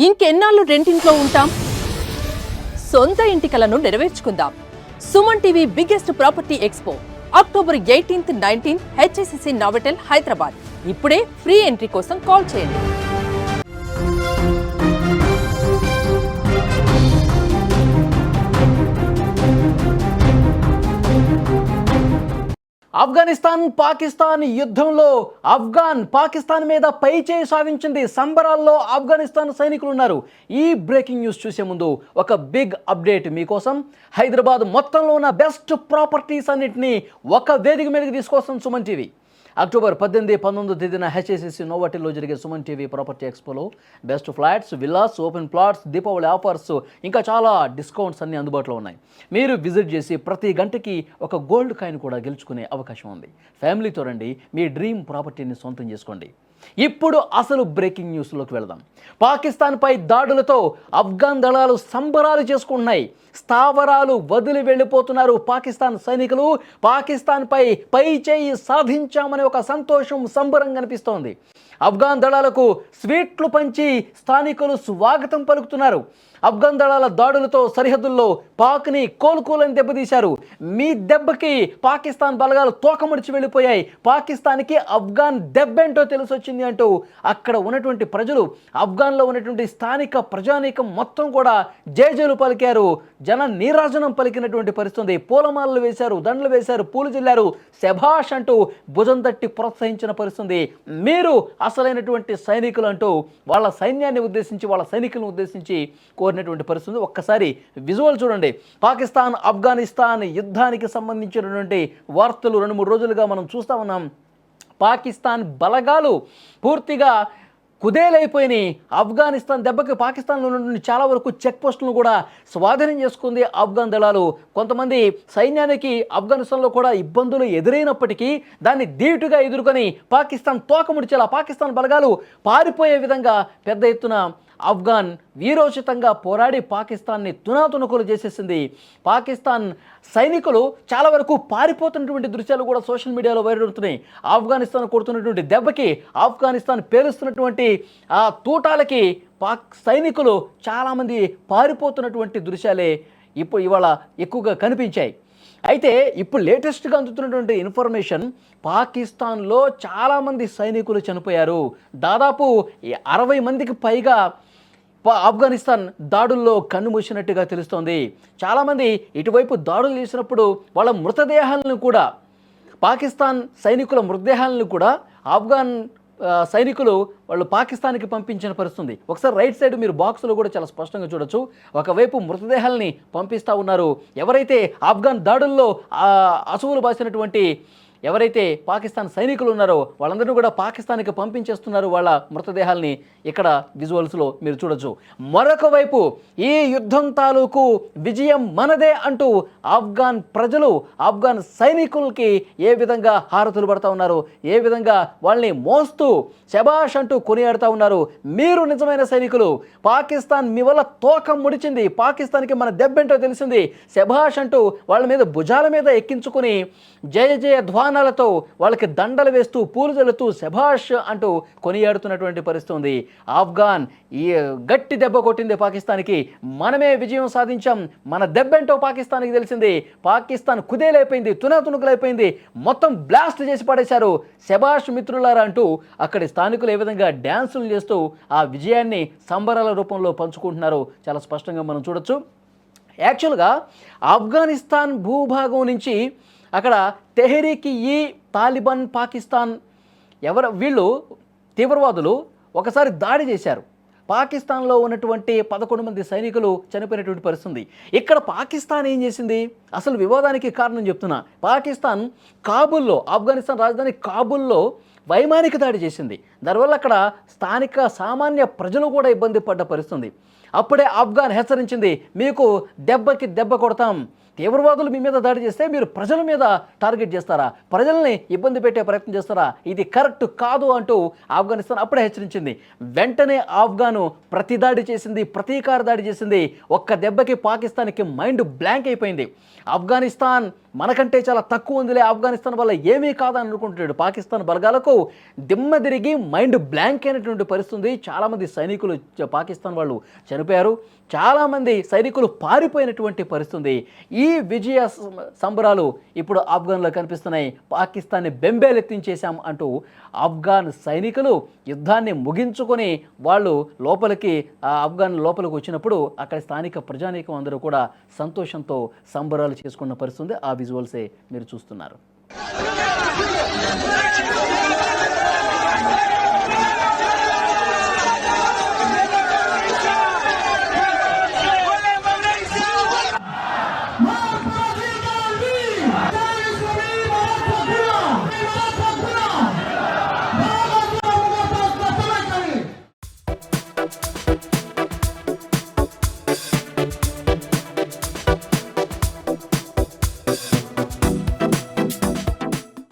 ఇంకెన్నాళ్ళు రెంటింట్లో ఉంటాం? సొంత ఇంటి కలను నెరవేర్చుకుందాం. Suman TV biggest property expo October 18th, 19th HSCC Novotel Hyderabad. ఇప్పుడే ఫ్రీ ఎంట్రీ కోసం కాల్ చేయండి. ఆఫ్ఘనిస్తాన్ పాకిస్తాన్ యుద్ధంలో పాకిస్తాన్ మీద పైచేయి సాధించింది. సంబరాల్లో ఆఫ్ఘనిస్తాన్ సైనికులు ఉన్నారు. ఈ బ్రేకింగ్ న్యూస్ చూసే ముందు ఒక బిగ్ అప్డేట్ మీకోసం. హైదరాబాద్ మొత్తంలో ఉన్న బెస్ట్ ప్రాపర్టీస్ అన్నింటినీ ఒక వేదిక మీదకి తీసుకొస్తాం సుమన్ టీవీ. అక్టోబర్ 18, 19 తేదీన హెచ్ఎస్సిసి నోవోటెల్లో జరిగే సుమన్ టీవీ ప్రాపర్టీ ఎక్స్పోలో best flats, villas, open plots, Deepavali offers, ఇంకా చాలా డిస్కౌంట్స్ అన్నీ అందుబాటులో ఉన్నాయి. మీరు విజిట్ చేసి ప్రతి గంటకి ఒక గోల్డ్ కాయిన్ కూడా గెలుచుకునే అవకాశం ఉంది. ఫ్యామిలీతో రండి, మీ డ్రీమ్ ప్రాపర్టీని సొంతం చేసుకోండి. ఇప్పుడు అసలు బ్రేకింగ్ న్యూస్లోకి వెళదాం. పాకిస్తాన్పై దాడులతో ఆఫ్ఘన్ దళాలు సంబరాలు చేసుకుంటున్నాయి. స్థావరాలు వదిలి వెళ్ళిపోతున్నారు పాకిస్తాన్ సైనికులు. పాకిస్తాన్పై పై చేయి సాధించామనే ఒక సంతోషం, సంబరం కనిపిస్తోంది. ఆఫ్ఘన్ దళాలకు స్వీట్లు పంచి స్థానికులు స్వాగతం పలుకుతున్నారు. ఆఫ్ఘన్ దళాల దాడులతో సరిహద్దుల్లో పాక్ని కోలుకోలని దెబ్బతీశారు. మీ దెబ్బకి పాకిస్తాన్ బలగాలు తోకముడిచి వెళ్ళిపోయాయి. పాకిస్తాన్కి ఆఫ్ఘన్ దెబ్బేంటో తెలిసొచ్చింది అంటూ అక్కడ ఉన్నటువంటి ప్రజలు, ఆఫ్ఘన్లో ఉన్నటువంటి స్థానిక ప్రజానీకం మొత్తం కూడా జేజేలు పలికారు. జన నీరాజనం పలికినటువంటి పరిస్థితి. పూలమాలలు వేశారు, దండలు వేశారు, పూలు జిల్లారు, శభాష్ అంటూ భుజం తట్టి ప్రోత్సహించిన పరిస్థితి. మీరు అసలైనటువంటి సైనికులు అంటూ వాళ్ళ సైన్యాన్ని ఉద్దేశించి, వాళ్ళ సైనికులను ఉద్దేశించి కోరినటువంటి పరిస్థితి. ఒక్కసారి విజువల్ చూడండి. పాకిస్తాన్ ఆఫ్ఘనిస్తాన్ యుద్ధానికి సంబంధించినటువంటి వార్తలు 2-3 రోజులుగా మనం చూస్తూ ఉన్నాం. పాకిస్తాన్ బలగాలు పూర్తిగా కుదేలైపోయినాయి. ఆఫ్ఘనిస్తాన్ దెబ్బకి పాకిస్తాన్లో నుండి చాలా వరకు చెక్ పోస్టులను కూడా స్వాధీనం చేసుకుంది ఆఫ్ఘన్ దళాలు. కొంతమంది సైన్యానికి ఆఫ్ఘనిస్తాన్లో కూడా ఇబ్బందులు ఎదురైనప్పటికీ దాన్ని ధీటుగా ఎదుర్కొని పాకిస్తాన్ తోకముడిచేలా, పాకిస్తాన్ బలగాలు పారిపోయే విధంగా పెద్ద ఎత్తున ఆఫ్ఘన్ వీరోచితంగా పోరాడి పాకిస్తాన్ని తునాతునకులు చేసేసింది. పాకిస్తాన్ సైనికులు చాలా వరకు పారిపోతున్నటువంటి దృశ్యాలు కూడా సోషల్ మీడియాలో వైరల్ అవుతున్నాయి. ఆఫ్ఘనిస్తాన్ కొడుతున్నటువంటి దెబ్బకి, ఆఫ్ఘనిస్తాన్ పేలుస్తున్నటువంటి ఆ తూటాలకి సైనికులు చాలామంది పారిపోతున్నటువంటి దృశ్యాలే ఇవాళ ఎక్కువగా కనిపించాయి. అయితే ఇప్పుడు లేటెస్ట్గా అందుతున్నటువంటి ఇన్ఫర్మేషన్, పాకిస్తాన్లో చాలామంది సైనికులు చనిపోయారు. దాదాపు 60 మందికి పైగా ఆఫ్ఘనిస్తాన్ దాడుల్లో కన్నుమూసినట్టుగా తెలుస్తోంది. చాలామంది ఇటువైపు దాడులు చేసినప్పుడు వాళ్ళ మృతదేహాలను కూడా, పాకిస్తాన్ సైనికుల మృతదేహాలను కూడా ఆఫ్ఘన్ సైనికులు వాళ్ళు పాకిస్తాన్కి పంపించిన పరిస్థితుంది. ఒకసారి రైట్ సైడ్ మీరు బాక్స్లో కూడా చాలా స్పష్టంగా చూడొచ్చు. ఒకవైపు మృతదేహాలని పంపిస్తూ ఉన్నారు. ఎవరైతే ఆఫ్ఘన్ దాడుల్లో అసువులు బాసినటువంటి ఎవరైతే పాకిస్తాన్ సైనికులు ఉన్నారో వాళ్ళందరినీ కూడా పాకిస్తాన్కి పంపించేస్తున్నారు వాళ్ళ మృతదేహాల్ని. ఇక్కడ విజువల్స్లో మీరు చూడొచ్చు. మరొక వైపు ఈ యుద్ధం తాలూకు విజయం మనదే అంటూ ఆఫ్ఘన్ ప్రజలు ఆఫ్ఘన్ సైనికులకి ఏ విధంగా హారతులు పడతా ఉన్నారు, ఏ విధంగా వాళ్ళని మోస్తూ శబాష్ అంటూ కొనియాడుతూ ఉన్నారు. మీరు నిజమైన సైనికులు, పాకిస్తాన్ మీ వల్ల తోకం ముడిచింది, పాకిస్తాన్కి మన దెబ్బేంటో తెలిసింది, శబాష్ అంటూ వాళ్ళ మీద భుజాల మీద ఎక్కించుకుని జయ జయ ధ్వానాలతో వాళ్ళకి దండలు వేస్తూ, పూలు జల్లుతూ శభాష్ అంటూ కొనియాడుతున్నటువంటి పరిస్థితి ఉంది. ఆఫ్ఘన్ ఈ గట్టి దెబ్బ కొట్టింది పాకిస్తాన్కి. మనమే విజయం సాధించాం, మన దెబ్బేంటో పాకిస్తాన్కి తెలిసింది. పాకిస్తాన్ కుదేలైపోయింది, తునాతునుకులైపోయింది, మొత్తం బ్లాస్ట్ చేసి పడేశారు. శభాష్ మిత్రులారా అంటూ అక్కడి స్థానికులు ఏ విధంగా డ్యాన్సులు చేస్తూ ఆ విజయాన్ని సంబరాల రూపంలో పంచుకుంటున్నారు చాలా స్పష్టంగా మనం చూడొచ్చు. యాక్చువల్గా ఆఫ్ఘనిస్తాన్ భూభాగం నుంచి అక్కడ తెహ్రీక్-ఈ తాలిబాన్ పాకిస్తాన్ వీళ్ళు తీవ్రవాదులు ఒకసారి దాడి చేశారు. పాకిస్తాన్లో ఉన్నటువంటి 11 మంది సైనికులు చనిపోయినటువంటి పరిస్థితి. ఇక్కడ పాకిస్తాన్ ఏం చేసింది? అసలు వివాదానికి కారణం చెప్తున్నా. పాకిస్తాన్ కాబూల్లో, ఆఫ్ఘనిస్తాన్ రాజధాని కాబూల్లో వైమానిక దాడి చేసింది. దానివల్ల అక్కడ స్థానిక సామాన్య ప్రజలు కూడా ఇబ్బంది పడ్డ పరిస్థితి. అప్పుడే ఆఫ్ఘన్ హెచ్చరించింది, మీకు దెబ్బకి దెబ్బ కొడతాం, తీవ్రవాదులు మీ మీద దాడి చేస్తే మీరు ప్రజల మీద టార్గెట్ చేస్తారా, ప్రజల్ని ఇబ్బంది పెట్టే ప్రయత్నం చేస్తారా, ఇది కరెక్ట్ కాదు అంటూ ఆఫ్ఘనిస్తాన్ అప్పుడే హెచ్చరించింది. వెంటనే ఆఫ్ఘాను ప్రతిదాడి చేసింది, ప్రతీకార దాడి చేసింది. ఒక్క దెబ్బకి పాకిస్తాన్కి మైండ్ బ్లాంక్ అయిపోయింది. ఆఫ్ఘనిస్తాన్ మనకంటే చాలా తక్కువ ఉందిలే, ఆఫ్ఘనిస్తాన్ వల్ల ఏమీ కాదని అనుకుంటున్నాడు. పాకిస్తాన్ బలగాలకు దిమ్మ తిరిగి మైండ్ బ్లాంక్ అయినటువంటి పరిస్థితి. చాలామంది సైనికులు పాకిస్తాన్ వాళ్ళు చనిపోయారు, చాలామంది సైనికులు పారిపోయినటువంటి పరిస్థితి. ఈ విజయ సంబరాలు ఇప్పుడు ఆఫ్ఘన్లో కనిపిస్తున్నాయి. పాకిస్తాన్ని బెంబేలెత్తించేశాం అంటూ ఆఫ్ఘన్ సైనికులు యుద్ధాన్ని ముగించుకొని వాళ్ళు ఆఫ్ఘన్ లోపలికి వచ్చినప్పుడు అక్కడ స్థానిక ప్రజానీకం అందరూ కూడా సంతోషంతో సంబరాలు చేసుకున్న పరిస్థితి. ఆ విజువల్సే మీరు చూస్తున్నారు.